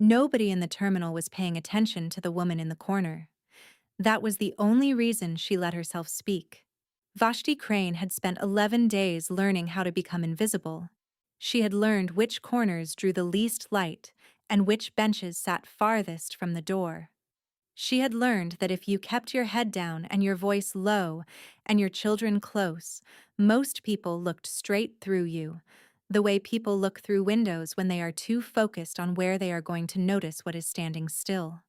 Nobody in the terminal was paying attention to the woman in the corner. That was the only reason she let herself speak. Vashti Crane had spent 11 days learning how to become invisible. She had learned which corners drew the least light and which benches sat farthest from the door. She had learned that if you kept your head down and your voice low and your children close, most people looked straight through you, the way people look through windows when they are too focused on where they are going to notice what is standing still.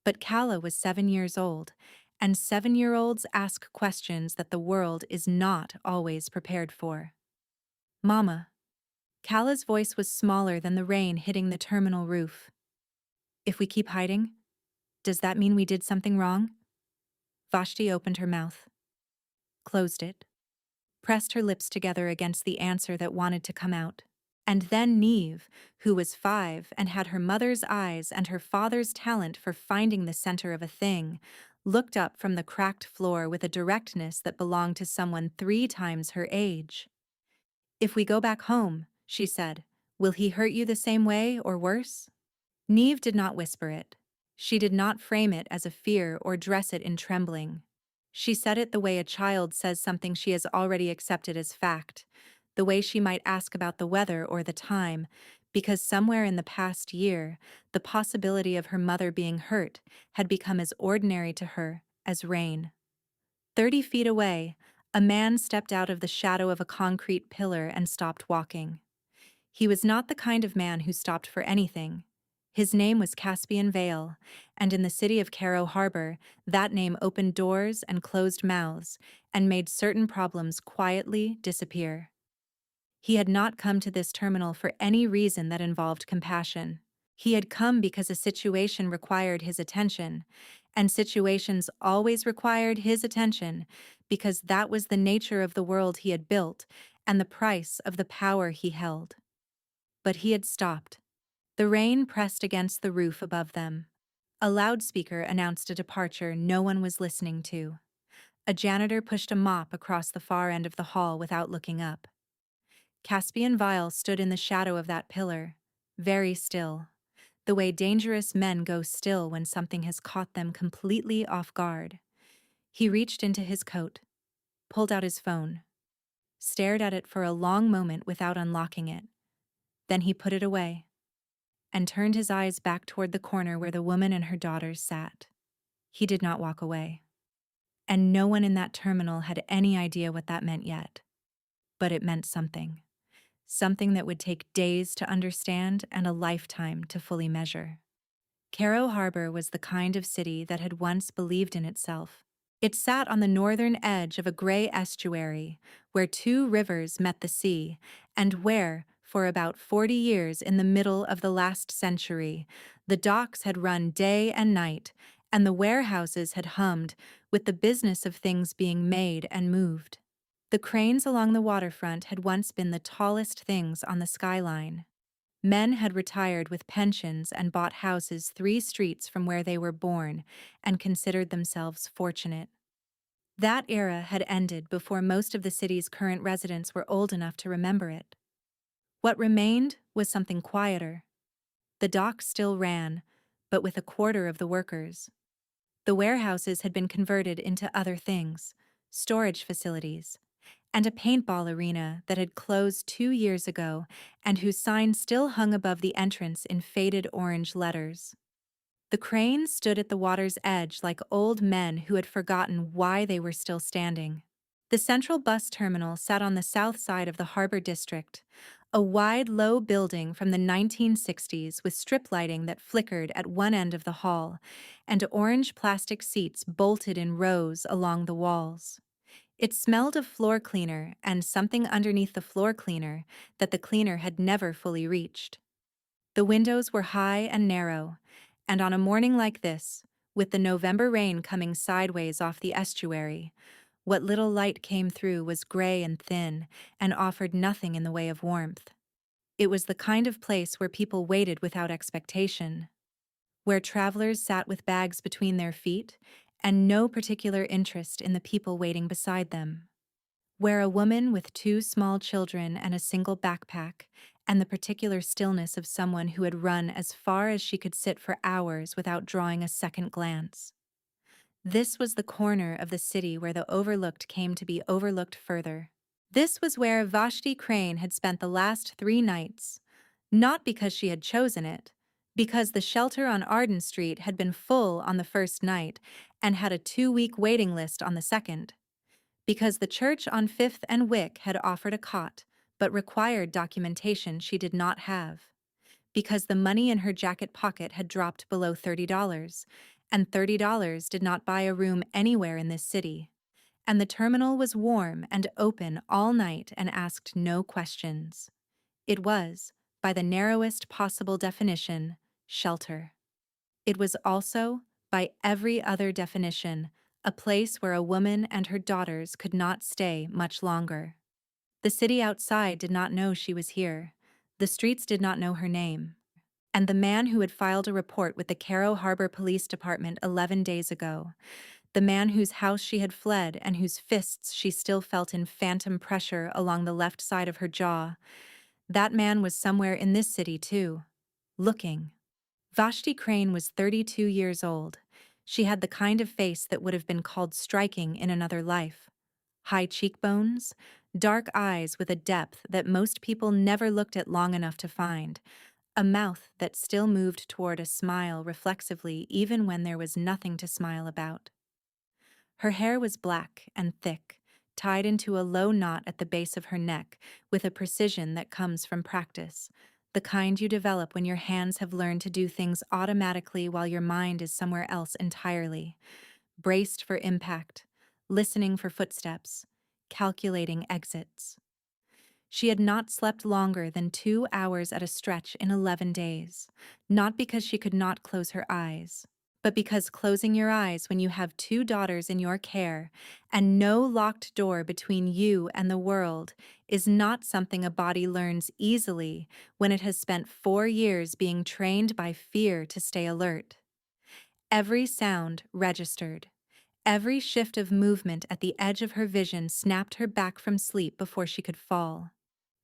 But Kala was 7 years old, and 7-year-olds ask questions that the world is not always prepared for. Mama. Kala's voice was smaller than the rain hitting the terminal roof. If we keep hiding, does that mean we did something wrong? Vashti opened her mouth, closed it, pressed her lips together against the answer that wanted to come out. And then Neve, who was 5 and had her mother's eyes and her father's talent for finding the center of a thing, looked up from the cracked floor with a directness that belonged to someone 3 times her age. If we go back home, she said, will he hurt you the same way or worse? Neve did not whisper it. She did not frame it as a fear or dress it in trembling. She said it the way a child says something she has already accepted as fact, the way she might ask about the weather or the time, because somewhere in the past year, the possibility of her mother being hurt had become as ordinary to her as rain. 30 feet away, a man stepped out of the shadow of a concrete pillar and stopped walking. He was not the kind of man who stopped for anything. His name was Caspian Vale, and in the city of Cairo Harbor, that name opened doors and closed mouths and made certain problems quietly disappear. He had not come to this terminal for any reason that involved compassion. He had come because a situation required his attention, and situations always required his attention because that was the nature of the world he had built and the price of the power he held. But he had stopped. The rain pressed against the roof above them. A loudspeaker announced a departure no one was listening to. A janitor pushed a mop across the far end of the hall without looking up. Caspian Vile stood in the shadow of that pillar, very still, the way dangerous men go still when something has caught them completely off guard. He reached into his coat, pulled out his phone, stared at it for a long moment without unlocking it. Then he put it away and turned his eyes back toward the corner where the woman and her daughters sat. He did not walk away. And no one in that terminal had any idea what that meant yet. But it meant something. Something that would take days to understand and a lifetime to fully measure. Cairo Harbor was the kind of city that had once believed in itself. It sat on the northern edge of a gray estuary where 2 rivers met the sea, and where, for about 40 years in the middle of the last century, the docks had run day and night, and the warehouses had hummed with the business of things being made and moved. The cranes along the waterfront had once been the tallest things on the skyline. Men had retired with pensions and bought houses 3 streets from where they were born and considered themselves fortunate. That era had ended before most of the city's current residents were old enough to remember it. What remained was something quieter. The docks still ran, but with a quarter of the workers. The warehouses had been converted into other things, storage facilities, and a paintball arena that had closed 2 years ago and whose sign still hung above the entrance in faded orange letters. The cranes stood at the water's edge like old men who had forgotten why they were still standing. The central bus terminal sat on the south side of the harbor district, a wide, low building from the 1960s with strip lighting that flickered at one end of the hall, and orange plastic seats bolted in rows along the walls. It smelled of floor cleaner and something underneath the floor cleaner that the cleaner had never fully reached. The windows were high and narrow, and on a morning like this, with the November rain coming sideways off the estuary, what little light came through was gray and thin and offered nothing in the way of warmth. It was the kind of place where people waited without expectation, where travelers sat with bags between their feet and no particular interest in the people waiting beside them, where a woman with 2 small children and a single backpack and the particular stillness of someone who had run as far as she could sit for hours without drawing a second glance. This was the corner of the city where the overlooked came to be overlooked further. This was where Vashti Crane had spent the last 3 nights, not because she had chosen it, because the shelter on Arden Street had been full on the first night and had a 2-week waiting list on the second, because the church on Fifth and Wick had offered a cot, but required documentation she did not have, because the money in her jacket pocket had dropped below $30, and $30 did not buy a room anywhere in this city, and the terminal was warm and open all night and asked no questions. It was, by the narrowest possible definition, shelter. It was also, by every other definition, a place where a woman and her daughters could not stay much longer. The city outside did not know she was here. The streets did not know her name. And the man who had filed a report with the Caro Harbor Police Department 11 days ago, the man whose house she had fled and whose fists she still felt in phantom pressure along the left side of her jaw, that man was somewhere in this city too, looking. Vashti Crane was 32 years old. She had the kind of face that would have been called striking in another life. High cheekbones, dark eyes with a depth that most people never looked at long enough to find, a mouth that still moved toward a smile reflexively even when there was nothing to smile about. Her hair was black and thick, tied into a low knot at the base of her neck with a precision that comes from practice, the kind you develop when your hands have learned to do things automatically while your mind is somewhere else entirely, braced for impact, listening for footsteps, calculating exits. She had not slept longer than 2 hours at a stretch in 11 days, not because she could not close her eyes, but because closing your eyes when you have 2 daughters in your care and no locked door between you and the world is not something a body learns easily when it has spent 4 years being trained by fear to stay alert. Every sound registered. Every shift of movement at the edge of her vision snapped her back from sleep before she could fall.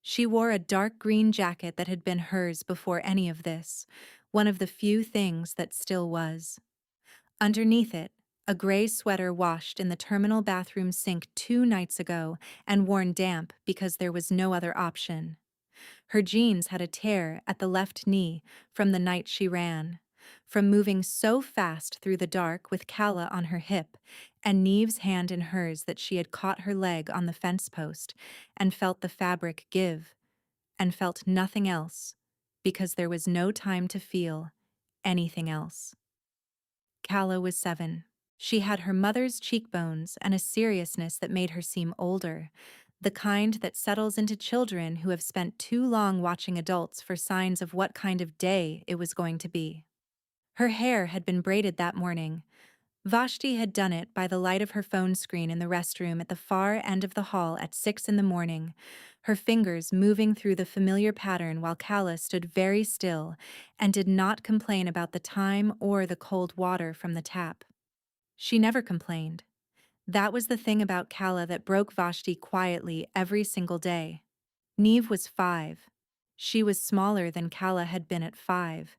She wore a dark green jacket that had been hers before any of this, one of the few things that still was. Underneath it, a gray sweater washed in the terminal bathroom sink 2 nights ago and worn damp because there was no other option. Her jeans had a tear at the left knee from the night she ran, from moving so fast through the dark with Calla on her hip and Neve's hand in hers that she had caught her leg on the fence post and felt the fabric give, and felt nothing else, because there was no time to feel anything else. Calla was 7. She had her mother's cheekbones and a seriousness that made her seem older, the kind that settles into children who have spent too long watching adults for signs of what kind of day it was going to be. Her hair had been braided that morning. Vashti had done it by the light of her phone screen in the restroom at the far end of the hall at 6 in the morning, her fingers moving through the familiar pattern while Calla stood very still and did not complain about the time or the cold water from the tap. She never complained. That was the thing about Calla that broke Vashti quietly every single day. Neve was 5. She was smaller than Calla had been at 5.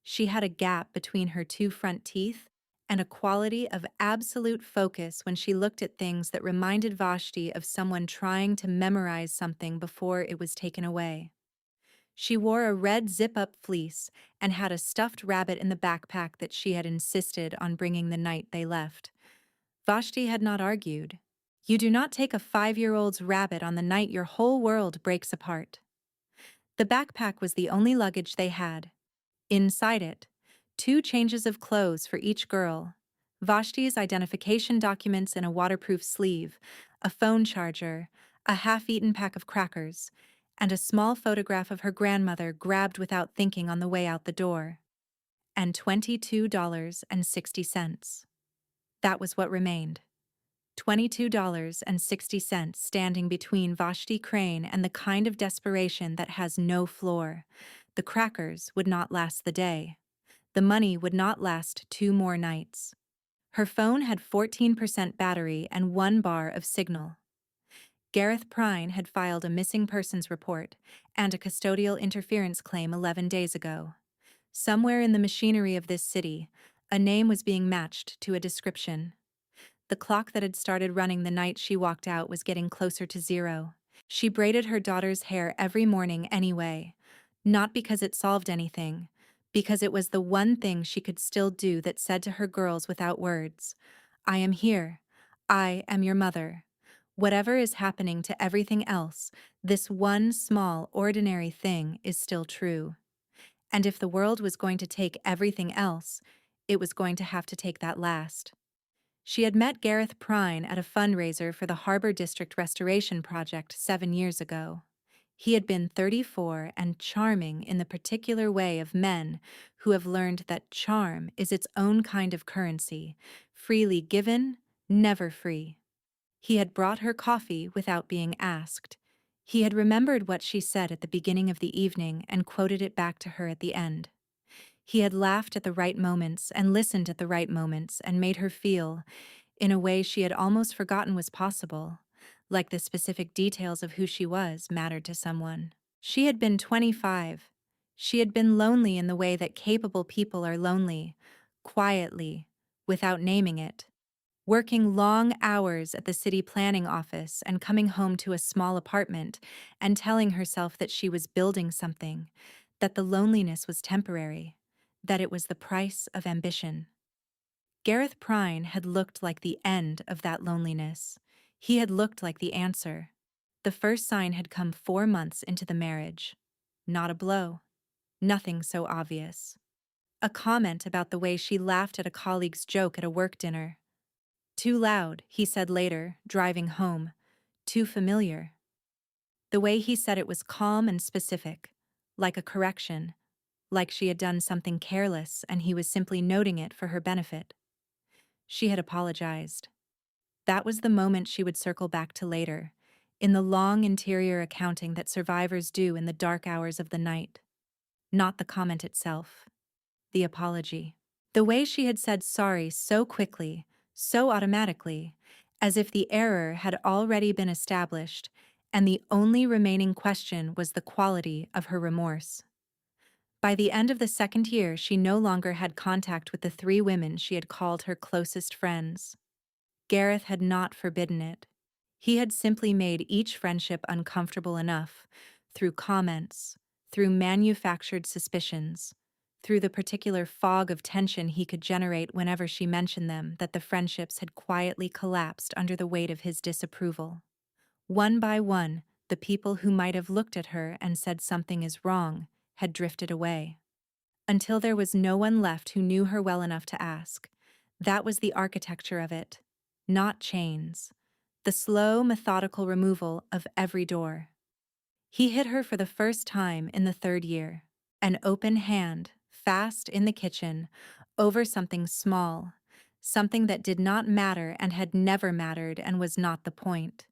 She had a gap between her 2 front teeth and a quality of absolute focus when she looked at things that reminded Vashti of someone trying to memorize something before it was taken away. She wore a red zip-up fleece and had a stuffed rabbit in the backpack that she had insisted on bringing the night they left. Vashti had not argued. You do not take a 5-year-old's rabbit on the night your whole world breaks apart. The backpack was the only luggage they had. Inside it, 2 changes of clothes for each girl, Vashti's identification documents in a waterproof sleeve, a phone charger, a half-eaten pack of crackers, and a small photograph of her grandmother grabbed without thinking on the way out the door. And $22.60. That was what remained. $22.60 standing between Vashti Crane and the kind of desperation that has no floor. The crackers would not last the day. The money would not last 2 more nights. Her phone had 14% battery and 1 bar of signal. Gareth Prine had filed a missing persons report and a custodial interference claim 11 days ago. Somewhere in the machinery of this city, a name was being matched to a description. The clock that had started running the night she walked out was getting closer to zero. She braided her daughter's hair every morning anyway, not because it solved anything, because it was the one thing she could still do that said to her girls without words, "I am here. I am your mother. Whatever is happening to everything else, this one small, ordinary thing is still true." And if the world was going to take everything else, it was going to have to take that last. She had met Gareth Prine at a fundraiser for the Harbor District Restoration Project 7 years ago. He had been 34 and charming in the particular way of men who have learned that charm is its own kind of currency, freely given, never free. He had brought her coffee without being asked. He had remembered what she said at the beginning of the evening and quoted it back to her at the end. He had laughed at the right moments and listened at the right moments and made her feel, in a way she had almost forgotten was possible, like the specific details of who she was mattered to someone. She had been 25. She had been lonely in the way that capable people are lonely, quietly, without naming it. Working long hours at the city planning office and coming home to a small apartment and telling herself that she was building something, that the loneliness was temporary, that it was the price of ambition. Gareth Prine had looked like the end of that loneliness. He had looked like the answer. The first sign had come 4 months into the marriage. Not a blow. Nothing so obvious. A comment about the way she laughed at a colleague's joke at a work dinner. Too loud, he said later, driving home. Too familiar. The way he said it was calm and specific, like a correction, like she had done something careless and he was simply noting it for her benefit. She had apologized. That was the moment she would circle back to later, in the long interior accounting that survivors do in the dark hours of the night. Not the comment itself. The apology. The way she had said sorry so quickly, so automatically, as if the error had already been established, and the only remaining question was the quality of her remorse. By the end of the second year, she no longer had contact with the 3 women she had called her closest friends. Gareth had not forbidden it. He had simply made each friendship uncomfortable enough, through comments, through manufactured suspicions, through the particular fog of tension he could generate whenever she mentioned them, that the friendships had quietly collapsed under the weight of his disapproval. One by one, the people who might have looked at her and said something is wrong had drifted away. Until there was no one left who knew her well enough to ask. That was the architecture of it. Not chains. The slow, methodical removal of every door. He hit her for the first time in the 3rd year. An open hand, fast in the kitchen, over something small, something that did not matter and had never mattered and was not the point.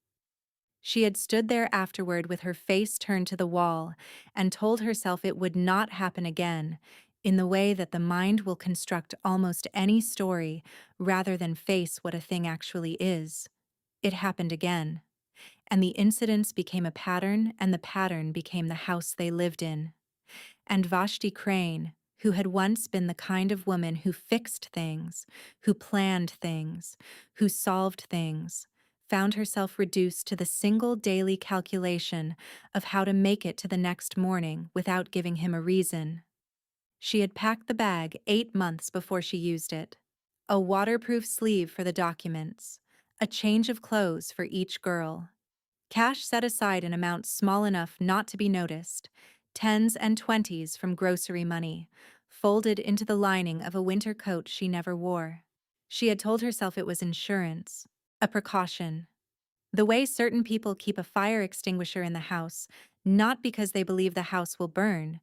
She had stood there afterward with her face turned to the wall and told herself it would not happen again, in the way that the mind will construct almost any story rather than face what a thing actually is. It happened again. And the incidents became a pattern, and the pattern became the house they lived in. And Vashti Crane, who had once been the kind of woman who fixed things, who planned things, who solved things, found herself reduced to the single daily calculation of how to make it to the next morning without giving him a reason. She had packed the bag 8 months before she used it. A waterproof sleeve for the documents, a change of clothes for each girl. Cash set aside in amounts small enough not to be noticed, 10s and 20s from grocery money, folded into the lining of a winter coat she never wore. She had told herself it was insurance, a precaution. The way certain people keep a fire extinguisher in the house, not because they believe the house will burn,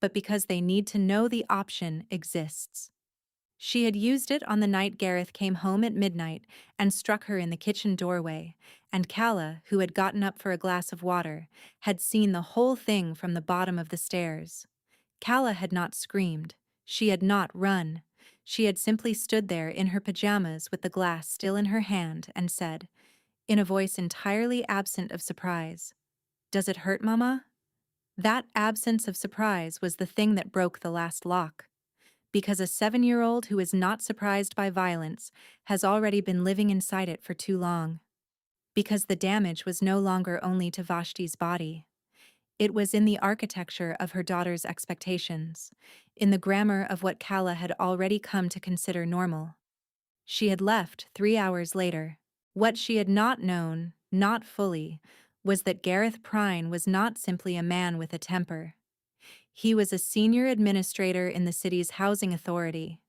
but because they need to know the option exists. She had used it on the night Gareth came home at midnight and struck her in the kitchen doorway, and Calla, who had gotten up for a glass of water, had seen the whole thing from the bottom of the stairs. Calla had not screamed. She had not run. She had simply stood there in her pajamas with the glass still in her hand and said, in a voice entirely absent of surprise. "Does it hurt, Mama?" That absence of surprise was the thing that broke the last lock. Because a 7-year-old who is not surprised by violence has already been living inside it for too long. Because the damage was no longer only to Vashti's body. It was in the architecture of her daughter's expectations, in the grammar of what Kala had already come to consider normal. She had left 3 hours later. What she had not known, not fully, was that Gareth Prine was not simply a man with a temper. He was a senior administrator in the city's housing authority.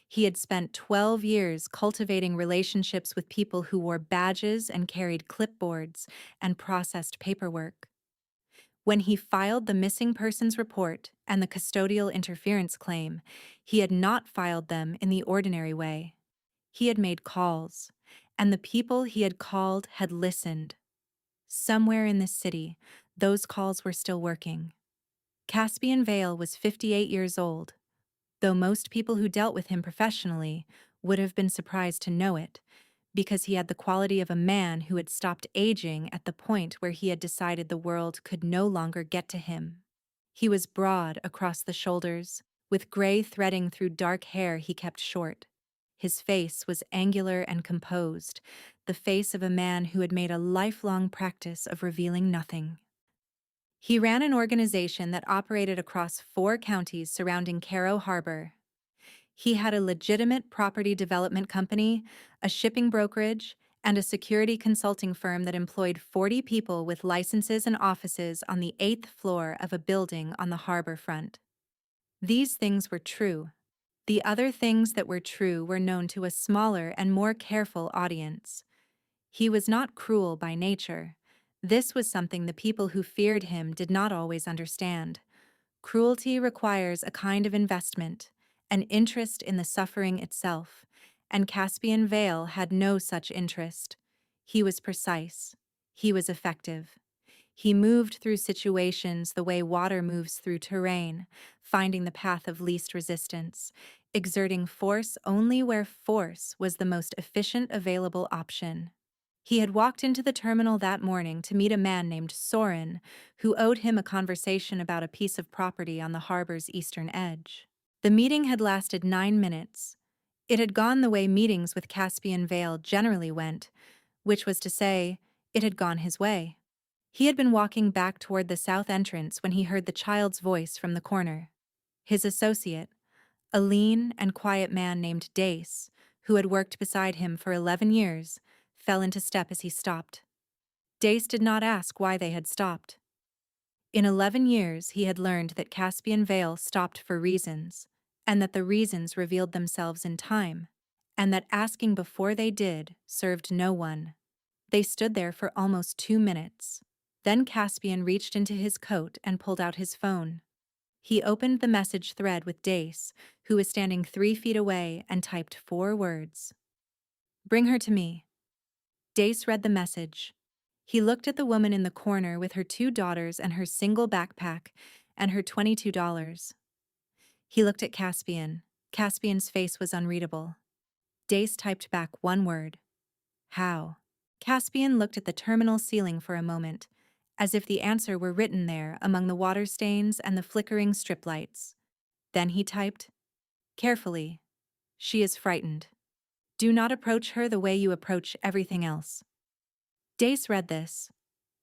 He had spent 12 years cultivating relationships with people who wore badges and carried clipboards and processed paperwork. When he filed the missing persons report and the custodial interference claim, he had not filed them in the ordinary way. He had made calls, and the people he had called had listened. Somewhere in this city, those calls were still working. Caspian Vale was 58 years old, though most people who dealt with him professionally would have been surprised to know it, because he had the quality of a man who had stopped aging at the point where he had decided the world could no longer get to him. He was broad across the shoulders, with gray threading through dark hair he kept short. His face was angular and composed, the face of a man who had made a lifelong practice of revealing nothing. He ran an organization that operated across 4 counties surrounding Caro Harbor. He had a legitimate property development company, a shipping brokerage, and a security consulting firm that employed 40 people with licenses and offices on the 8th floor of a building on the harbor front. These things were true. The other things that were true were known to a smaller and more careful audience. He was not cruel by nature. This was something the people who feared him did not always understand. Cruelty requires a kind of investment, an interest in the suffering itself, and Caspian Vale had no such interest. He was precise. He was effective. He moved through situations the way water moves through terrain, finding the path of least resistance, exerting force only where force was the most efficient available option. He had walked into the terminal that morning to meet a man named Soren, who owed him a conversation about a piece of property on the harbor's eastern edge. The meeting had lasted 9 minutes. It had gone the way meetings with Caspian Vale generally went, which was to say, it had gone his way. He had been walking back toward the south entrance when he heard the child's voice from the corner. His associate, a lean and quiet man named Dace, who had worked beside him for 11 years, fell into step as he stopped. Dace did not ask why they had stopped. In 11 years, he had learned that Caspian Vale stopped for reasons, and that the reasons revealed themselves in time, and that asking before they did served no one. They stood there for almost 2 minutes. Then Caspian reached into his coat and pulled out his phone. He opened the message thread with Dace, who was standing 3 feet away, and typed 4 words. "Bring her to me." Dace read the message. He looked at the woman in the corner with her 2 daughters and her single backpack and her $22. He looked at Caspian. Caspian's face was unreadable. Dace typed back 1 word. "How?" Caspian looked at the terminal ceiling for a moment, as if the answer were written there among the water stains and the flickering strip lights. Then he typed, "Carefully. She is frightened. Do not approach her the way you approach everything else." Dace read this.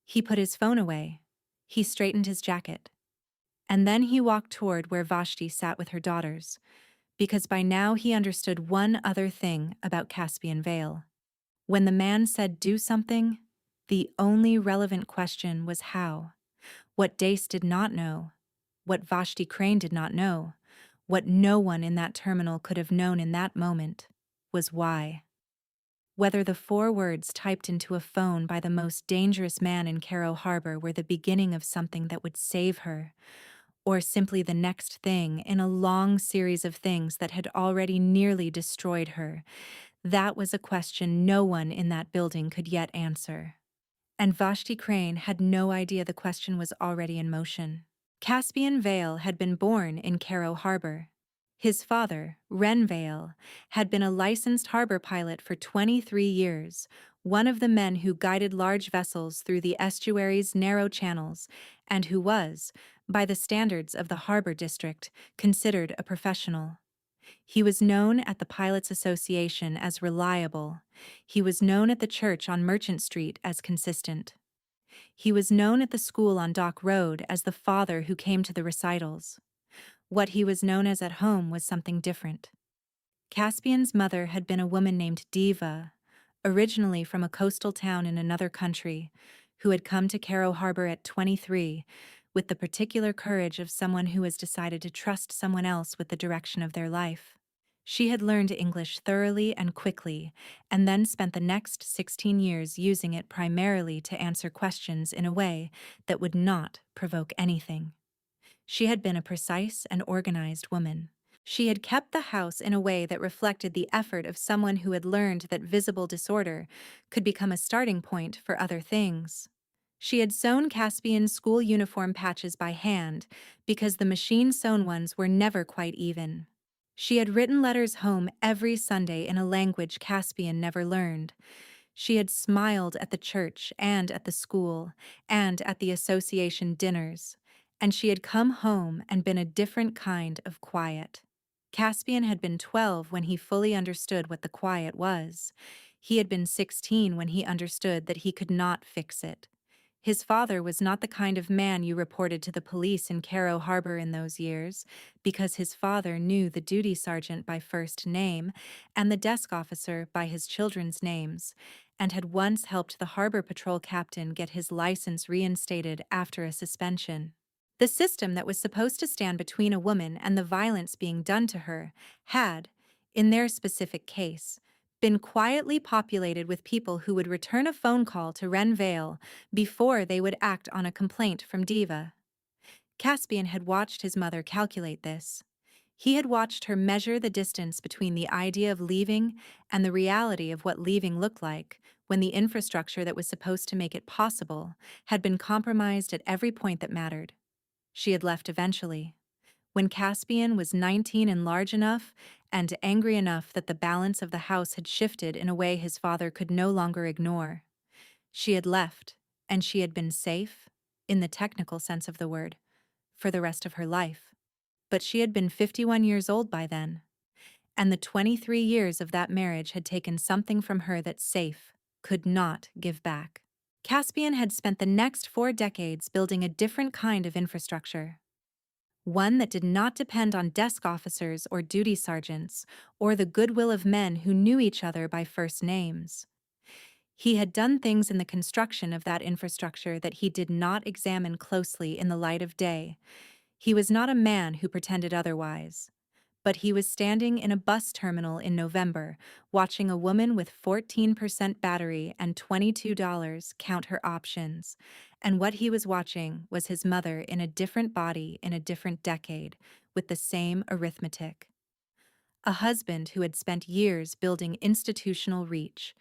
He put his phone away. He straightened his jacket. And then he walked toward where Vashti sat with her daughters, because by now he understood one other thing about Caspian Vale. When the man said do something, the only relevant question was how. What Dace did not know, what Vashti Crane did not know, what no one in that terminal could have known in that moment, was why. Whether the 4 words typed into a phone by the most dangerous man in Caro Harbor were the beginning of something that would save her, or simply the next thing in a long series of things that had already nearly destroyed her, that was a question no one in that building could yet answer. And Vashti Crane had no idea the question was already in motion. Caspian Vale had been born in Caro Harbor. His father, Ren Vale, had been a licensed harbor pilot for 23 years, one of the men who guided large vessels through the estuary's narrow channels, and who was, by the standards of the harbor district, considered a professional. He was known at the Pilots Association as reliable. He was known at the church on Merchant Street as consistent. He was known at the school on Dock Road as the father who came to the recitals. What he was known as at home was something different. Caspian's mother had been a woman named Diva, originally from a coastal town in another country, who had come to Caro Harbor at 23 with the particular courage of someone who has decided to trust someone else with the direction of their life. She had learned English thoroughly and quickly, and then spent the next 16 years using it primarily to answer questions in a way that would not provoke anything. She had been a precise and organized woman. She had kept the house in a way that reflected the effort of someone who had learned that visible disorder could become a starting point for other things. She had sewn Caspian's school uniform patches by hand because the machine-sewn ones were never quite even. She had written letters home every Sunday in a language Caspian never learned. She had smiled at the church and at the school and at the association dinners, and she had come home and been a different kind of quiet. Caspian had been 12 when he fully understood what the quiet was. He had been 16 when he understood that he could not fix it. His father was not the kind of man you reported to the police in Caro Harbor in those years, because his father knew the duty sergeant by first name and the desk officer by his children's names, and had once helped the harbor patrol captain get his license reinstated after a suspension. The system that was supposed to stand between a woman and the violence being done to her had, in their specific case, been quietly populated with people who would return a phone call to Ren Vale before they would act on a complaint from Diva. Caspian had watched his mother calculate this. He had watched her measure the distance between the idea of leaving and the reality of what leaving looked like when the infrastructure that was supposed to make it possible had been compromised at every point that mattered. She had left eventually. When Caspian was 19 and large enough and angry enough that the balance of the house had shifted in a way his father could no longer ignore. She had left, and she had been safe, in the technical sense of the word, for the rest of her life. But she had been 51 years old by then, and the 23 years of that marriage had taken something from her that safe could not give back. Caspian had spent the next 4 decades building a different kind of infrastructure. One that did not depend on desk officers or duty sergeants, or the goodwill of men who knew each other by first names. He had done things in the construction of that infrastructure that he did not examine closely in the light of day. He was not a man who pretended otherwise. But he was standing in a bus terminal in November, watching a woman with 14% battery and $22 count her options. And what he was watching was his mother in a different body in a different decade, with the same arithmetic. A husband who had spent years building institutional reach,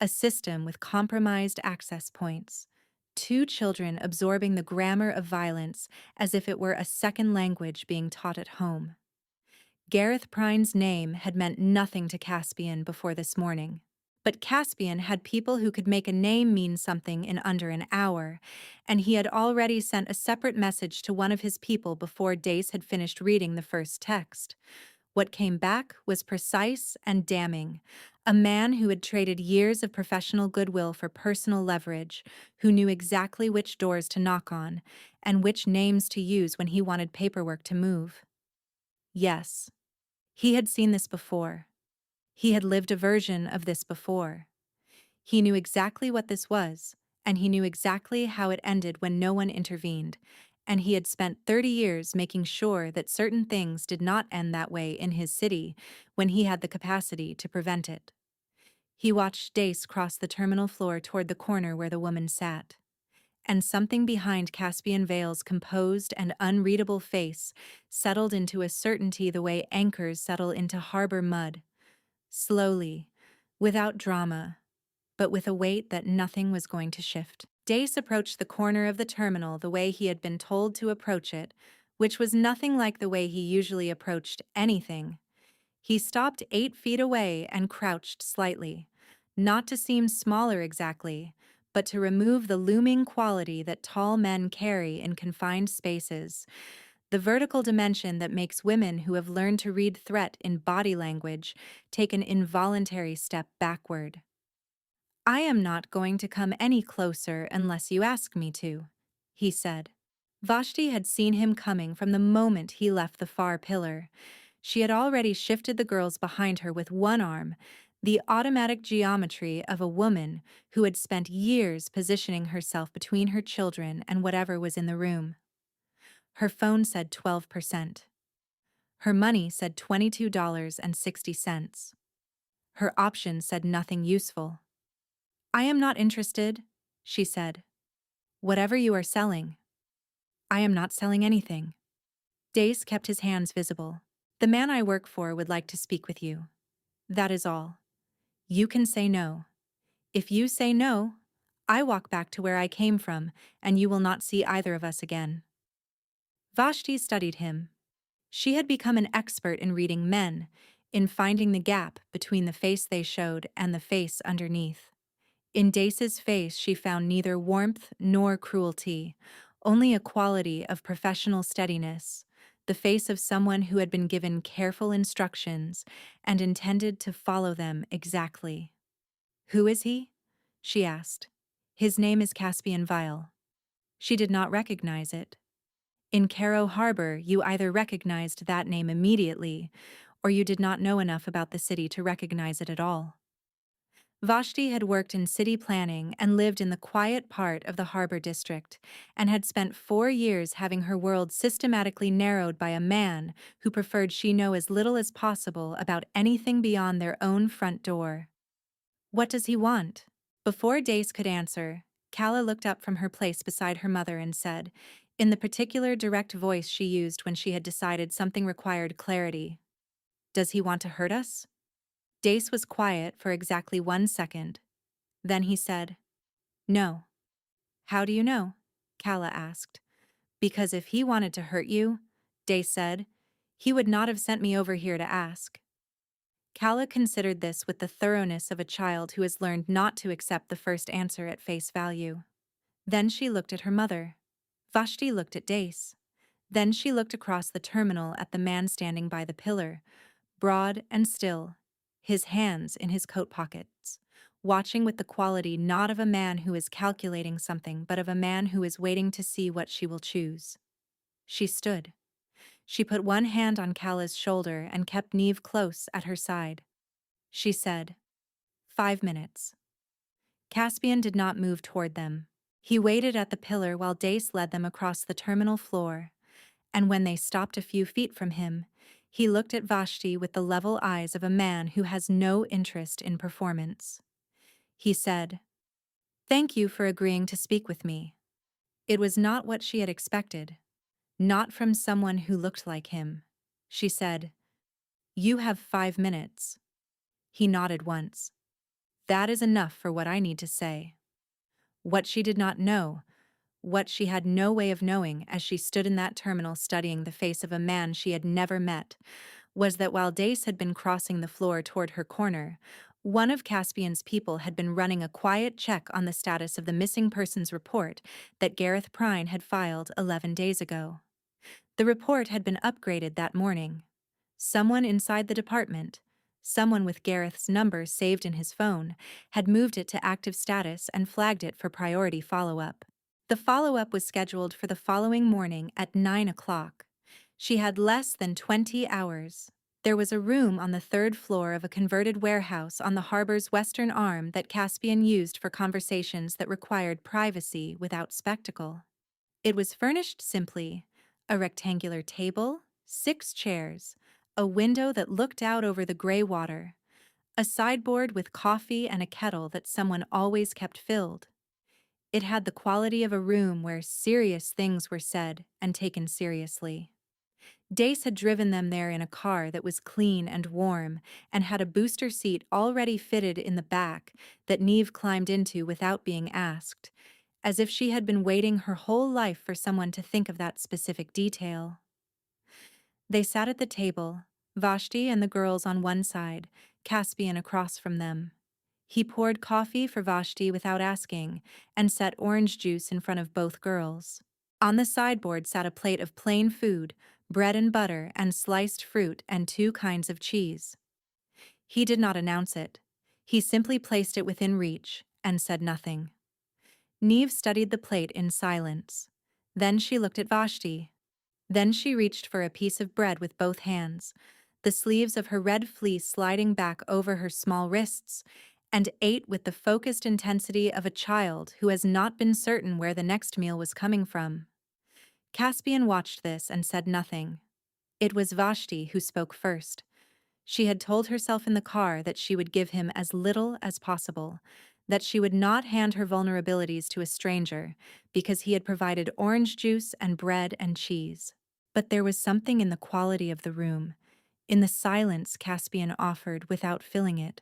a system with compromised access points, 2 children absorbing the grammar of violence as if it were a second language being taught at home. Gareth Prine's name had meant nothing to Caspian before this morning. But Caspian had people who could make a name mean something in under an hour, and he had already sent a separate message to one of his people before Dace had finished reading the first text. What came back was precise and damning. A man who had traded years of professional goodwill for personal leverage, who knew exactly which doors to knock on, and which names to use when he wanted paperwork to move. Yes. He had seen this before. He had lived a version of this before. He knew exactly what this was, and he knew exactly how it ended when no one intervened, and he had spent 30 years making sure that certain things did not end that way in his city when he had the capacity to prevent it. He watched Dace cross the terminal floor toward the corner where the woman sat. And something behind Caspian Vale's composed and unreadable face settled into a certainty the way anchors settle into harbor mud. Slowly, without drama, but with a weight that nothing was going to shift. Dace approached the corner of the terminal the way he had been told to approach it, which was nothing like the way he usually approached anything. He stopped 8 feet away and crouched slightly, Not to seem smaller exactly, but to remove the looming quality that tall men carry in confined spaces, the vertical dimension that makes women who have learned to read threat in body language take an involuntary step backward. I am not going to come any closer unless you ask me to, he said. Vashti had seen him coming from the moment he left the far pillar. She had already shifted the girls behind her with one arm, the automatic geometry of a woman who had spent years positioning herself between her children and whatever was in the room. Her phone said 12%. Her money said $22.60. Her option said nothing useful. I am not interested, she said. Whatever you are selling. I am not selling anything. Dace kept his hands visible. The man I work for would like to speak with you. That is all. You can say no. If you say no, I walk back to where I came from, and you will not see either of us again. Vashti studied him. She had become an expert in reading men, in finding the gap between the face they showed and the face underneath. In Dace's face she found neither warmth nor cruelty, only a quality of professional steadiness, the face of someone who had been given careful instructions and intended to follow them exactly. Who is he? She asked. His name is Caspian Vile. She did not recognize it. In Caro Harbor, you either recognized that name immediately, or you did not know enough about the city to recognize it at all. Vashti had worked in city planning and lived in the quiet part of the harbor district, and had spent 4 years having her world systematically narrowed by a man who preferred she know as little as possible about anything beyond their own front door. What does he want? Before Dace could answer, Calla looked up from her place beside her mother and said, in the particular direct voice she used when she had decided something required clarity, "Does he want to hurt us?" Dace was quiet for exactly 1 second. Then he said, "No." "How do you know?" Calla asked. "Because if he wanted to hurt you," Dace said, "he would not have sent me over here to ask." Calla considered this with the thoroughness of a child who has learned not to accept the first answer at face value. Then she looked at her mother. Vashti looked at Dace. Then she looked across the terminal at the man standing by the pillar, broad and still, his hands in his coat pockets, watching with the quality not of a man who is calculating something but of a man who is waiting to see what she will choose. She stood. She put one hand on Calla's shoulder and kept Neve close at her side. She said, 5 minutes. Caspian did not move toward them. He waited at the pillar while Dace led them across the terminal floor, and when they stopped a few feet from him, he looked at Vashti with the level eyes of a man who has no interest in performance. He said, "Thank you for agreeing to speak with me." It was not what she had expected. Not from someone who looked like him. She said, "You have 5 minutes." He nodded once. "That is enough for what I need to say." What she did not know, what she had no way of knowing as she stood in that terminal studying the face of a man she had never met, was that while Dace had been crossing the floor toward her corner, one of Caspian's people had been running a quiet check on the status of the missing persons report that Gareth Prine had filed 11 days ago. The report had been upgraded that morning. Someone inside the department, someone with Gareth's number saved in his phone, had moved it to active status and flagged it for priority follow-up. The follow-up was scheduled for the following morning at 9 o'clock. She had less than 20 hours. There was a room on the 3rd floor of a converted warehouse on the harbor's western arm that Caspian used for conversations that required privacy without spectacle. It was furnished simply: a rectangular table, 6 chairs, a window that looked out over the gray water, a sideboard with coffee and a kettle that someone always kept filled. It had the quality of a room where serious things were said and taken seriously. Dace had driven them there in a car that was clean and warm and had a booster seat already fitted in the back that Neve climbed into without being asked, as if she had been waiting her whole life for someone to think of that specific detail. They sat at the table, Vashti and the girls on one side, Caspian across from them. He poured coffee for Vashti without asking and set orange juice in front of both girls. On the sideboard sat a plate of plain food, bread and butter and sliced fruit and 2 kinds of cheese. He did not announce it. He simply placed it within reach and said nothing. Neve studied the plate in silence. Then she looked at Vashti. Then she reached for a piece of bread with both hands, the sleeves of her red fleece sliding back over her small wrists, and ate with the focused intensity of a child who has not been certain where the next meal was coming from. Caspian watched this and said nothing. It was Vashti who spoke first. She had told herself in the car that she would give him as little as possible, that she would not hand her vulnerabilities to a stranger because he had provided orange juice and bread and cheese. But there was something in the quality of the room, in the silence Caspian offered without filling it,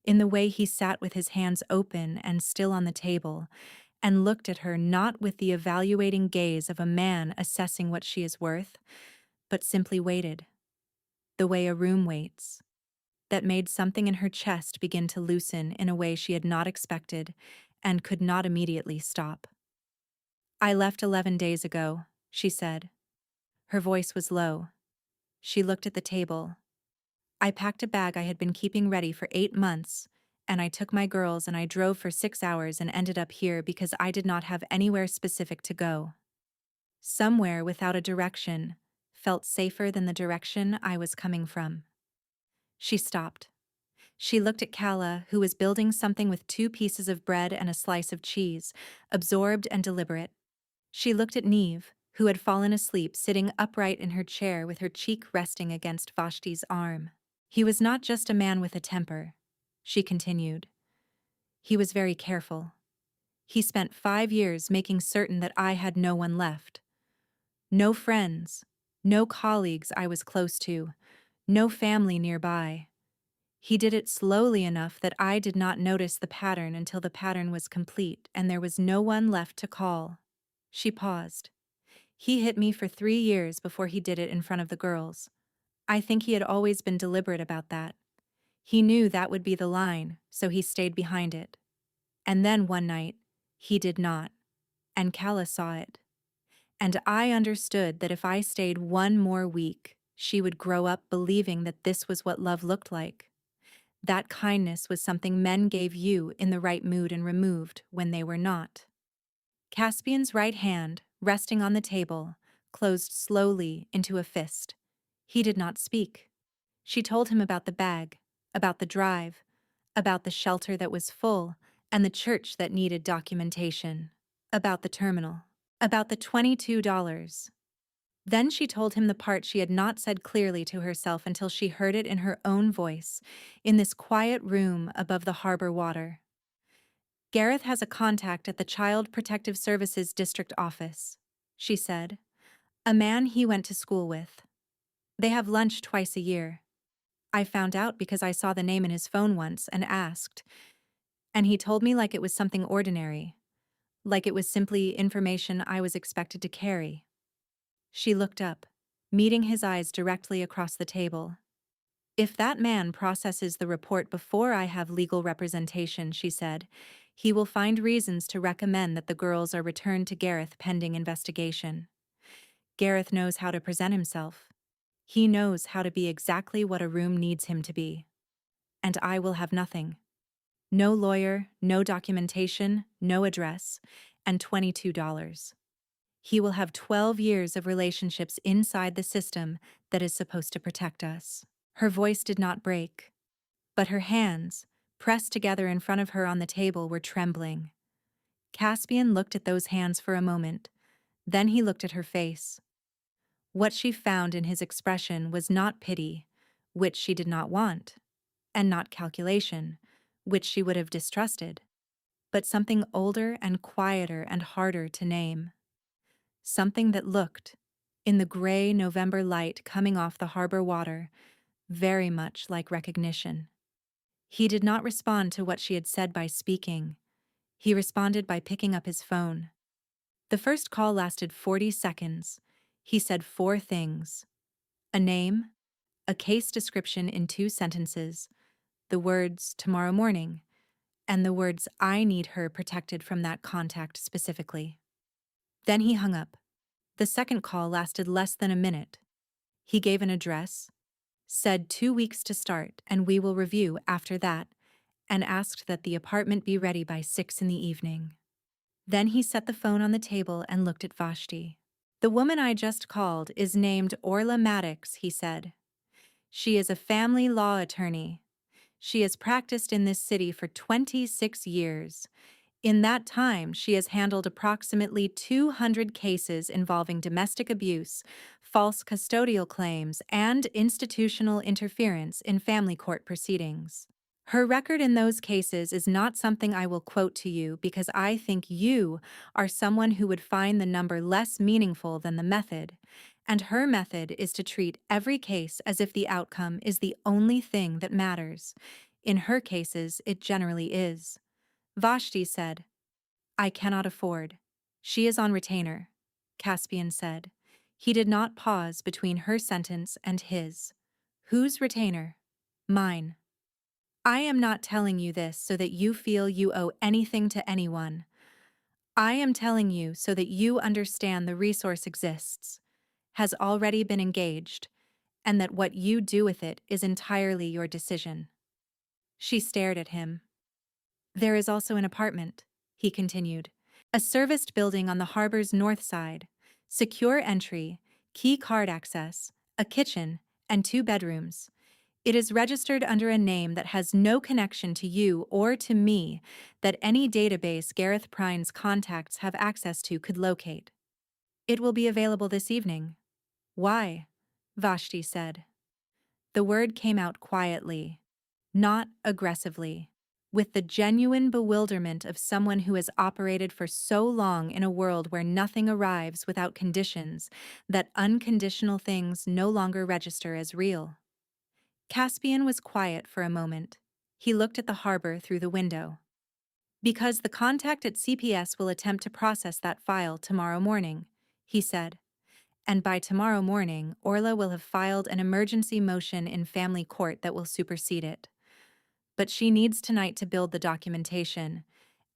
in the way he sat with his hands open and still on the table, and looked at her not with the evaluating gaze of a man assessing what she is worth, but simply waited, the way a room waits. That made something in her chest begin to loosen in a way she had not expected and could not immediately stop. "I left 11 days ago," she said. Her voice was low. She looked at the table. "I packed a bag I had been keeping ready for 8 months, and I took my girls and I drove for 6 hours and ended up here because I did not have anywhere specific to go. Somewhere without a direction felt safer than the direction I was coming from." She stopped. She looked at Kala, who was building something with 2 pieces of bread and a slice of cheese, absorbed and deliberate. She looked at Neve, who had fallen asleep sitting upright in her chair with her cheek resting against Vashti's arm. "He was not just a man with a temper," she continued. "He was very careful. He spent 5 years making certain that I had no one left. No friends, no colleagues I was close to, no family nearby. He did it slowly enough that I did not notice the pattern until the pattern was complete and there was no one left to call." She paused. "He hit me for 3 years before he did it in front of the girls. I think he had always been deliberate about that. He knew that would be the line, so he stayed behind it. And then one night, he did not, and Kala saw it. And I understood that if I stayed 1 more week, she would grow up believing that this was what love looked like. That kindness was something men gave you in the right mood and removed when they were not." Caspian's right hand, resting on the table, closed slowly into a fist. He did not speak. She told him about the bag, about the drive, about the shelter that was full, and the church that needed documentation, about the terminal, about the $22. Then she told him the part she had not said clearly to herself until she heard it in her own voice, in this quiet room above the harbor water. "Gareth has a contact at the Child Protective Services District Office," she said. "A man he went to school with. They have lunch twice a year. I found out because I saw the name in his phone once and asked. And he told me like it was something ordinary, like it was simply information I was expected to carry." She looked up, meeting his eyes directly across the table. "If that man processes the report before I have legal representation," she said, "he will find reasons to recommend that the girls are returned to Gareth pending investigation. Gareth knows how to present himself. He knows how to be exactly what a room needs him to be. And I will have nothing. No lawyer, no documentation, no address, and $22. He will have 12 years of relationships inside the system that is supposed to protect us." Her voice did not break, but her hands, pressed together in front of her on the table, were trembling. Caspian looked at those hands for a moment, then he looked at her face. What she found in his expression was not pity, which she did not want, and not calculation, which she would have distrusted, but something older and quieter and harder to name. Something that looked, in the gray November light coming off the harbor water, very much like recognition. He did not respond to what she had said by speaking. He responded by picking up his phone. The first call lasted 40 seconds. He said 4 things: a name, a case description in 2 sentences, the words "tomorrow morning," and the words, "I need her protected from that contact specifically." Then he hung up. The second call lasted less than a minute. He gave an address, said 2 weeks to start, and we will review after that, and asked that the apartment be ready by 6 in the evening. Then he set the phone on the table and looked at Vashti. "The woman I just called is named Orla Maddox," he said. "She is a family law attorney. She has practiced in this city for 26 years. In that time, she has handled approximately 200 cases involving domestic abuse, false custodial claims, and institutional interference in family court proceedings. Her record in those cases is not something I will quote to you because I think you are someone who would find the number less meaningful than the method, and her method is to treat every case as if the outcome is the only thing that matters. In her cases, it generally is." Vashti said, "I cannot afford. She is on retainer," Caspian said. He did not pause between her sentence and his. "Whose retainer?" "Mine. I am not telling you this so that you feel you owe anything to anyone. I am telling you so that you understand the resource exists, has already been engaged, and that what you do with it is entirely your decision." She stared at him. "There is also an apartment," he continued. "A serviced building on the harbor's north side, secure entry, key card access, a kitchen, and 2 bedrooms. It is registered under a name that has no connection to you or to me that any database Gareth Prine's contacts have access to could locate. It will be available this evening." "Why?" Vashti said. The word came out quietly, not aggressively, with the genuine bewilderment of someone who has operated for so long in a world where nothing arrives without conditions that unconditional things no longer register as real. Caspian was quiet for a moment. He looked at the harbor through the window. "Because the contact at CPS will attempt to process that file tomorrow morning," he said. "And by tomorrow morning, Orla will have filed an emergency motion in family court that will supersede it. But she needs tonight to build the documentation,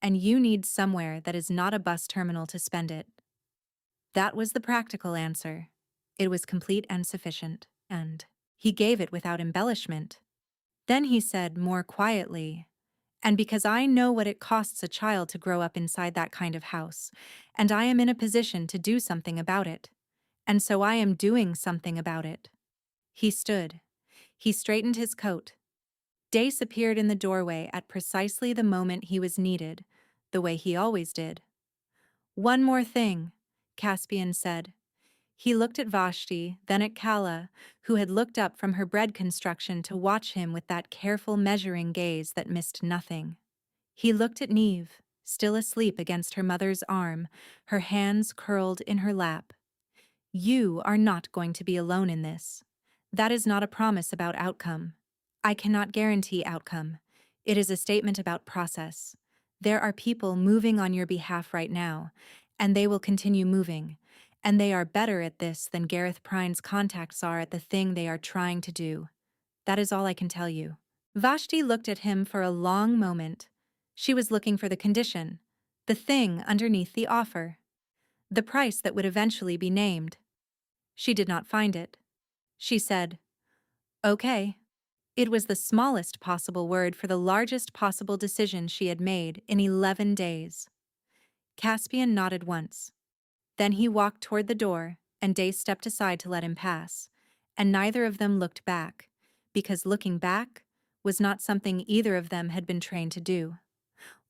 and you need somewhere that is not a bus terminal to spend it." That was the practical answer. It was complete and sufficient, and he gave it without embellishment. Then he said more quietly, "And because I know what it costs a child to grow up inside that kind of house, and I am in a position to do something about it. And so I am doing something about it." He stood. He straightened his coat. Dace appeared in the doorway at precisely the moment he was needed, the way he always did. "One more thing," Caspian said. He looked at Vashti, then at Kala, who had looked up from her bread construction to watch him with that careful measuring gaze that missed nothing. He looked at Neve, still asleep against her mother's arm, her hands curled in her lap. "You are not going to be alone in this. That is not a promise about outcome. I cannot guarantee outcome. It is a statement about process. There are people moving on your behalf right now, and they will continue moving, and they are better at this than Gareth Prine's contacts are at the thing they are trying to do. That is all I can tell you." Vashti looked at him for a long moment. She was looking for the condition, the thing underneath the offer, the price that would eventually be named. She did not find it. She said, "Okay." It was the smallest possible word for the largest possible decision she had made in 11 days. Caspian nodded once. Then he walked toward the door, and Dace stepped aside to let him pass, and neither of them looked back, because looking back was not something either of them had been trained to do.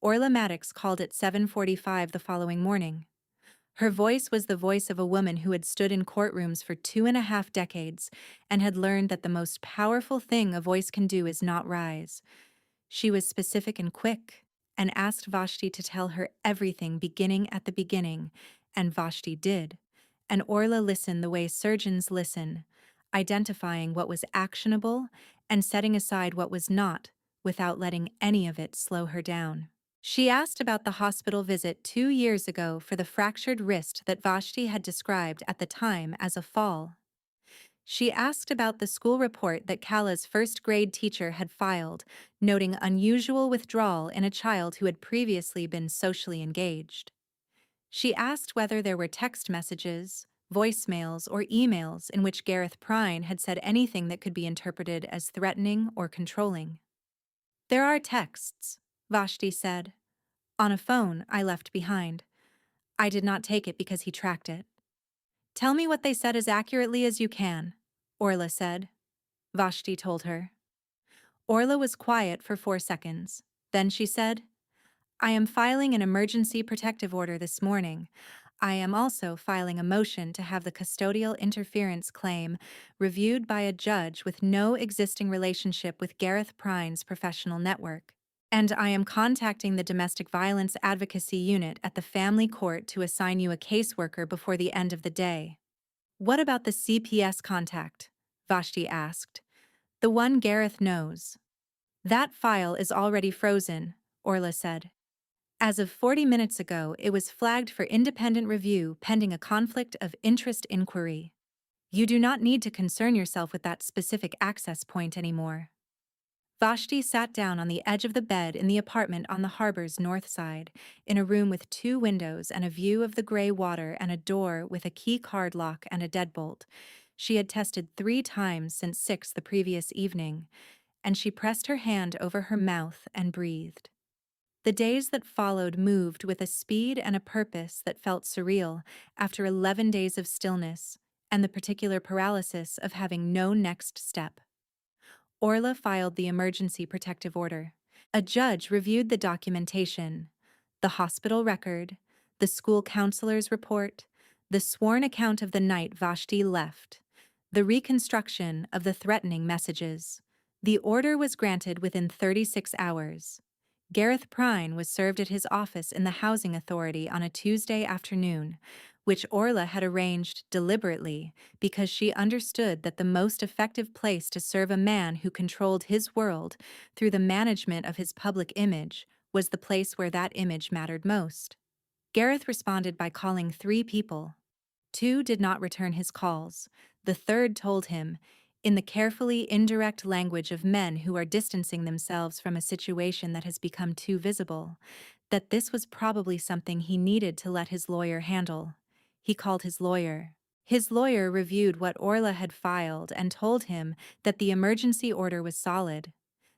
Orla Maddox called at 7:45 the following morning. Her voice was the voice of a woman who had stood in courtrooms for 2.5 decades and had learned that the most powerful thing a voice can do is not rise. She was specific and quick, and asked Vashti to tell her everything beginning at the beginning, and Vashti did. And Orla listened the way surgeons listen, identifying what was actionable and setting aside what was not, without letting any of it slow her down. She asked about the hospital visit 2 years ago for the fractured wrist that Vashti had described at the time as a fall. She asked about the school report that Kala's first-grade teacher had filed, noting unusual withdrawal in a child who had previously been socially engaged. She asked whether there were text messages, voicemails, or emails in which Gareth Prine had said anything that could be interpreted as threatening or controlling. "There are texts," Vashti said. "On a phone I left behind. I did not take it because he tracked it." "Tell me what they said as accurately as you can," Orla said. Vashti told her. Orla was quiet for 4 seconds. Then she said, "I am filing an emergency protective order this morning. I am also filing a motion to have the custodial interference claim reviewed by a judge with no existing relationship with Gareth Prine's professional network. And I am contacting the Domestic Violence Advocacy Unit at the Family Court to assign you a caseworker before the end of the day." "What about the CPS contact?" Vashti asked. "The one Gareth knows." "That file is already frozen," Orla said. "As of 40 minutes ago, it was flagged for independent review pending a conflict of interest inquiry. You do not need to concern yourself with that specific access point anymore." Vashti sat down on the edge of the bed in the apartment on the harbor's north side, in a room with 2 windows and a view of the gray water and a door with a key card lock and a deadbolt. She had tested 3 times since 6 the previous evening, and she pressed her hand over her mouth and breathed. The days that followed moved with a speed and a purpose that felt surreal after 11 days of stillness and the particular paralysis of having no next step. Orla filed the emergency protective order. A judge reviewed the documentation, the hospital record, the school counselor's report, the sworn account of the night Vashti left, the reconstruction of the threatening messages. The order was granted within 36 hours. Gareth Prine was served at his office in the Housing Authority on a Tuesday afternoon, which Orla had arranged deliberately because she understood that the most effective place to serve a man who controlled his world through the management of his public image was the place where that image mattered most. Gareth responded by calling 3 people. 2 did not return his calls. The third told him, in the carefully indirect language of men who are distancing themselves from a situation that has become too visible, that this was probably something he needed to let his lawyer handle. He called his lawyer. His lawyer reviewed what Orla had filed and told him that the emergency order was solid.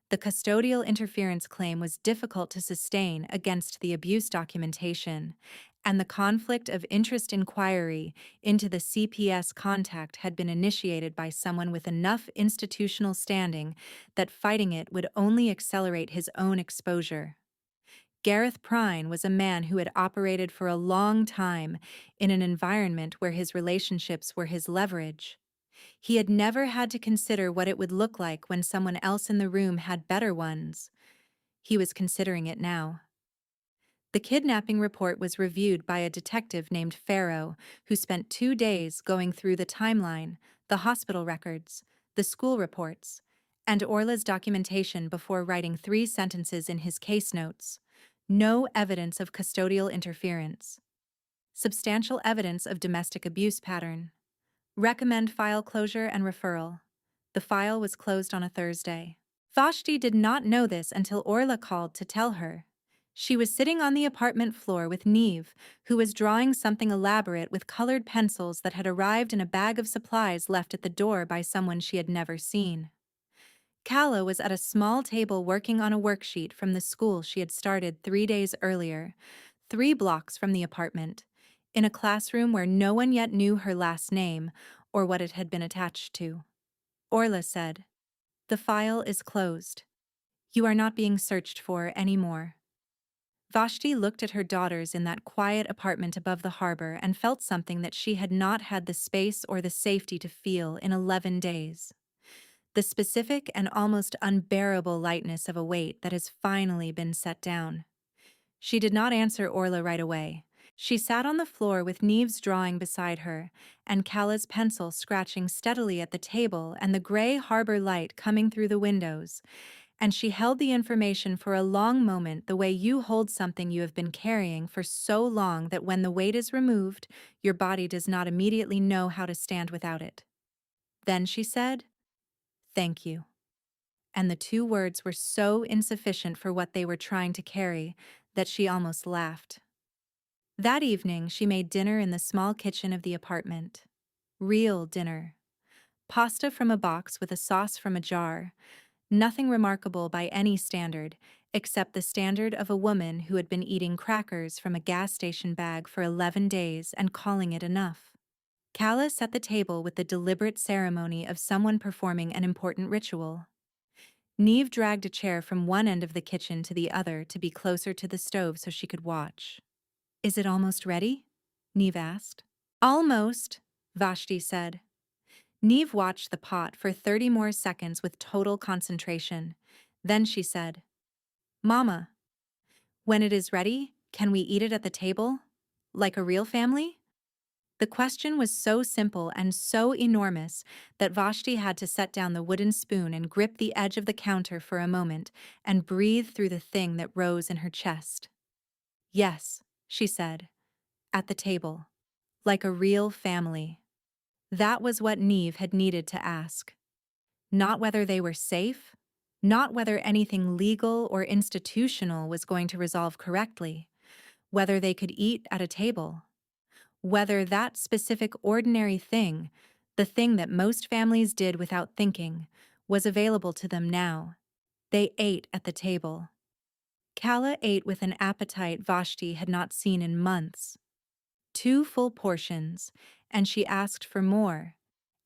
The custodial interference claim was difficult to sustain against the abuse documentation, and the conflict of interest inquiry into the CPS contact had been initiated by someone with enough institutional standing that fighting it would only accelerate his own exposure. Gareth Prine was a man who had operated for a long time in an environment where his relationships were his leverage. He had never had to consider what it would look like when someone else in the room had better ones. He was considering it now. The kidnapping report was reviewed by a detective named Farrow, who spent 2 days going through the timeline, the hospital records, the school reports, and Orla's documentation before writing 3 sentences in his case notes. No evidence of custodial interference. Substantial evidence of domestic abuse pattern. Recommend file closure and referral. The file was closed on a Thursday. Vashti did not know this until Orla called to tell her. She was sitting on the apartment floor with Neve, who was drawing something elaborate with colored pencils that had arrived in a bag of supplies left at the door by someone she had never seen. Kala was at a small table working on a worksheet from the school she had started 3 days earlier, 3 blocks from the apartment, in a classroom where no one yet knew her last name or what it had been attached to. Orla said, "The file is closed. You are not being searched for anymore." Vashti looked at her daughters in that quiet apartment above the harbor and felt something that she had not had the space or the safety to feel in 11 days. The specific and almost unbearable lightness of a weight that has finally been set down. She did not answer Orla right away. She sat on the floor with Neve's drawing beside her, and Kala's pencil scratching steadily at the table and the gray harbor light coming through the windows, and she held the information for a long moment the way you hold something you have been carrying for so long that when the weight is removed, your body does not immediately know how to stand without it. Then she said, "Thank you." And the two words were so insufficient for what they were trying to carry that she almost laughed. That evening, she made dinner in the small kitchen of the apartment. Real dinner. Pasta from a box with a sauce from a jar. Nothing remarkable by any standard, except the standard of a woman who had been eating crackers from a gas station bag for 11 days and calling it enough. Kala set the table with the deliberate ceremony of someone performing an important ritual. Neve dragged a chair from one end of the kitchen to the other to be closer to the stove so she could watch. "Is it almost ready?" Neve asked. "Almost," Vashti said. Neve watched the pot for 30 more seconds with total concentration. Then she said, "Mama, when it is ready, can we eat it at the table? Like a real family?" The question was so simple and so enormous that Vashti had to set down the wooden spoon and grip the edge of the counter for a moment and breathe through the thing that rose in her chest. "Yes," she said, "at the table. Like a real family." That was what Neve had needed to ask. Not whether they were safe, not whether anything legal or institutional was going to resolve correctly, whether they could eat at a table. Whether that specific ordinary thing, the thing that most families did without thinking, was available to them now. They ate at the table. Kala ate with an appetite Vashti had not seen in months. 2 full portions, and she asked for more,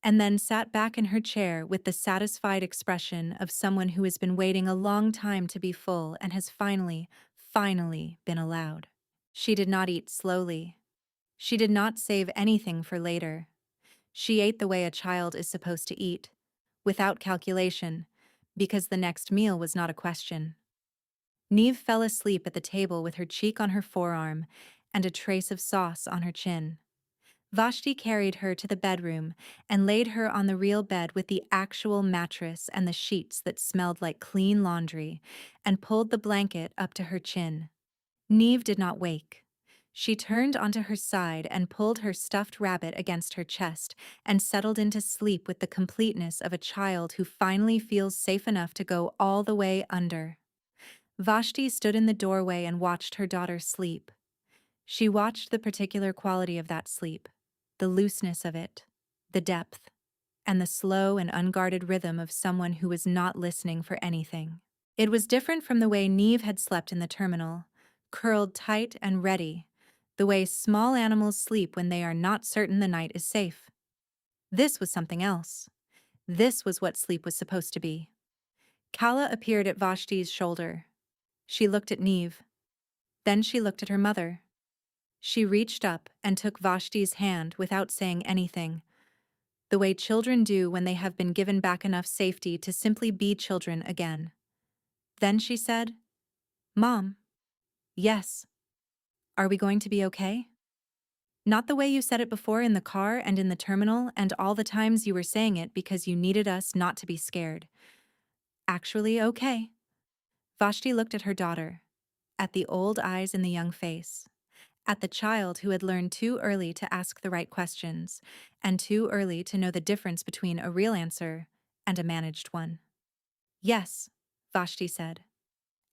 and then sat back in her chair with the satisfied expression of someone who has been waiting a long time to be full and has finally been allowed. She did not eat slowly. She did not save anything for later. She ate the way a child is supposed to eat, without calculation, because the next meal was not a question. Neve fell asleep at the table with her cheek on her forearm and a trace of sauce on her chin. Vashti carried her to the bedroom and laid her on the real bed with the actual mattress and the sheets that smelled like clean laundry, and pulled the blanket up to her chin. Neve did not wake. She turned onto her side and pulled her stuffed rabbit against her chest and settled into sleep with the completeness of a child who finally feels safe enough to go all the way under. Vashti stood in the doorway and watched her daughter sleep. She watched the particular quality of that sleep, the looseness of it, the depth, and the slow and unguarded rhythm of someone who was not listening for anything. It was different from the way Neve had slept in the terminal, curled tight and ready, the way small animals sleep when they are not certain the night is safe. This was something else. This was what sleep was supposed to be. Kala appeared at Vashti's shoulder. She looked at Neve. Then she looked at her mother. She reached up and took Vashti's hand without saying anything, the way children do when they have been given back enough safety to simply be children again. Then she said, "Mom." "Yes. Are we going to be okay?" "Not the way you said it before in the car and in the terminal and all the times you were saying it because you needed us not to be scared. Actually, okay." Vashti looked at her daughter, at the old eyes in the young face, at the child who had learned too early to ask the right questions and too early to know the difference between a real answer and a managed one. "Yes," Vashti said.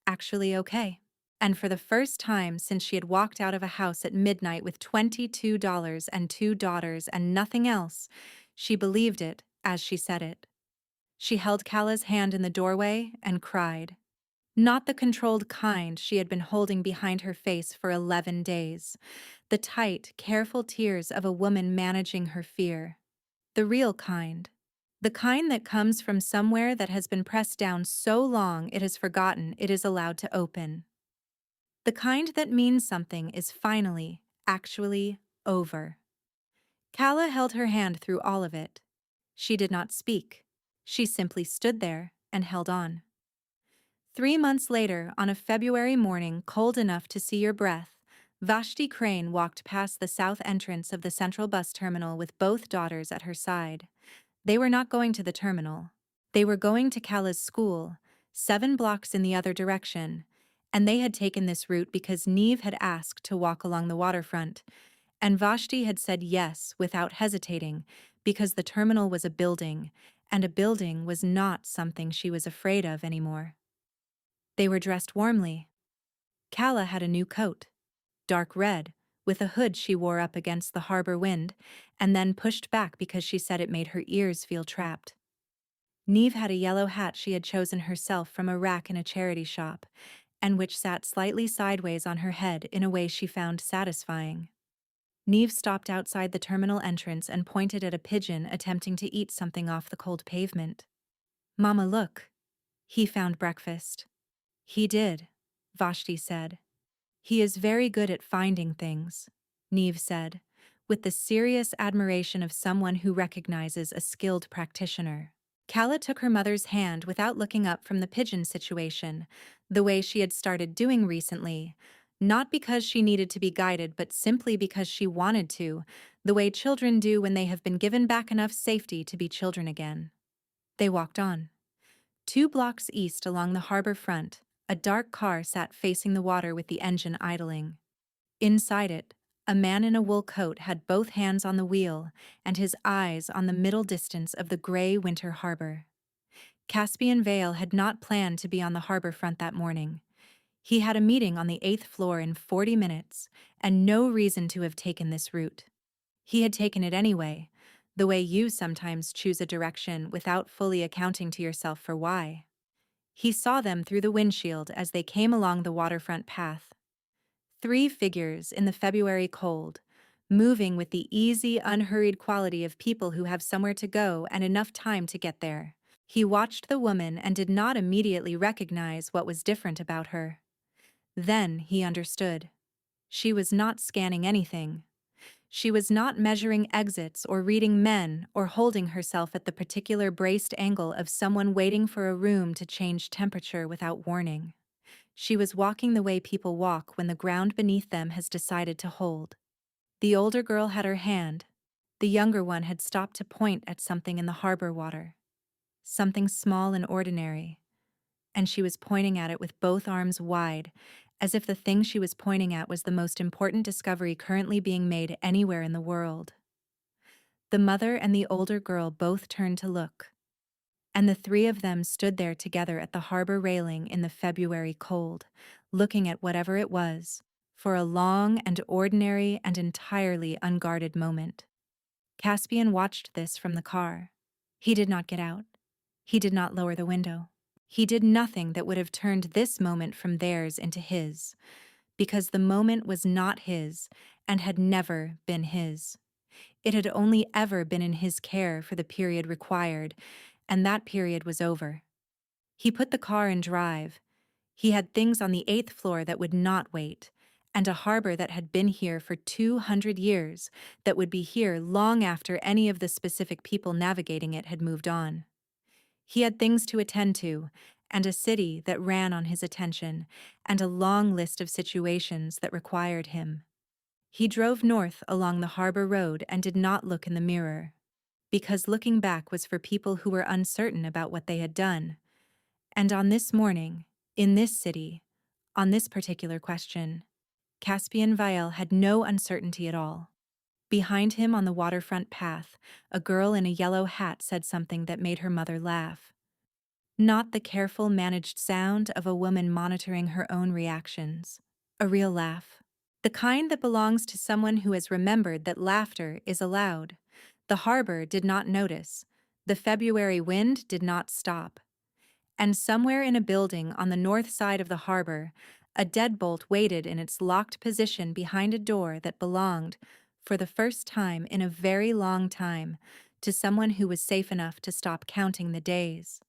"Actually, okay." And for the first time since she had walked out of a house at midnight with $22 and 2 daughters and nothing else, she believed it as she said it. She held Kala's hand in the doorway and cried. Not the controlled kind she had been holding behind her face for 11 days. The tight, careful tears of a woman managing her fear. The real kind. The kind that comes from somewhere that has been pressed down so long it has forgotten it is allowed to open. The kind that means something is finally, actually, over. Kala held her hand through all of it. She did not speak. She simply stood there and held on. 3 months later, on a February morning cold enough to see your breath, Vashti Crane walked past the south entrance of the central bus terminal with both daughters at her side. They were not going to the terminal. They were going to Kala's school, 7 blocks in the other direction, and they had taken this route because Neve had asked to walk along the waterfront, and Vashti had said yes without hesitating, because the terminal was a building, and a building was not something she was afraid of anymore. They were dressed warmly. Calla had a new coat, dark red, with a hood she wore up against the harbor wind, and then pushed back because she said it made her ears feel trapped. Neve had a yellow hat she had chosen herself from a rack in a charity shop, and which sat slightly sideways on her head in a way she found satisfying. Neve stopped outside the terminal entrance and pointed at a pigeon attempting to eat something off the cold pavement. "Mama, look. He found breakfast." "He did," Vashti said. "He is very good at finding things," Neve said, with the serious admiration of someone who recognizes a skilled practitioner. Calla took her mother's hand without looking up from the pigeon situation, the way she had started doing recently, not because she needed to be guided but simply because she wanted to, the way children do when they have been given back enough safety to be children again. They walked on. 2 blocks east along the harbor front, a dark car sat facing the water with the engine idling. Inside it, a man in a wool coat had both hands on the wheel and his eyes on the middle distance of the gray winter harbor. Caspian Vale had not planned to be on the harbor front that morning. He had a meeting on the 8th floor in 40 minutes, and no reason to have taken this route. He had taken it anyway, the way you sometimes choose a direction without fully accounting to yourself for why. He saw them through the windshield as they came along the waterfront path. 3 figures in the February cold, moving with the easy, unhurried quality of people who have somewhere to go and enough time to get there. He watched the woman and did not immediately recognize what was different about her. Then he understood. She was not scanning anything. She was not measuring exits or reading men or holding herself at the particular braced angle of someone waiting for a room to change temperature without warning. She was walking the way people walk when the ground beneath them has decided to hold. The older girl had her hand. The younger one had stopped to point at something in the harbor water. Something small and ordinary. And she was pointing at it with both arms wide, as if the thing she was pointing at was the most important discovery currently being made anywhere in the world. The mother and the older girl both turned to look, and the 3 of them stood there together at the harbor railing in the February cold, looking at whatever it was, for a long and ordinary and entirely unguarded moment. Caspian watched this from the car. He did not get out. He did not lower the window. He did nothing that would have turned this moment from theirs into his, because the moment was not his and had never been his. It had only ever been in his care for the period required, and that period was over. He put the car in drive. He had things on the 8th floor that would not wait, and a harbor that had been here for 200 years that would be here long after any of the specific people navigating it had moved on. He had things to attend to, and a city that ran on his attention, and a long list of situations that required him. He drove north along the harbor road and did not look in the mirror, because looking back was for people who were uncertain about what they had done. And on this morning, in this city, on this particular question, Caspian Vial had no uncertainty at all. Behind him on the waterfront path, a girl in a yellow hat said something that made her mother laugh. Not the careful, managed sound of a woman monitoring her own reactions. A real laugh. The kind that belongs to someone who has remembered that laughter is allowed. The harbor did not notice. The February wind did not stop. And somewhere in a building on the north side of the harbor, a deadbolt waited in its locked position behind a door that belonged, for the first time in a very long time, to someone who was safe enough to stop counting the days.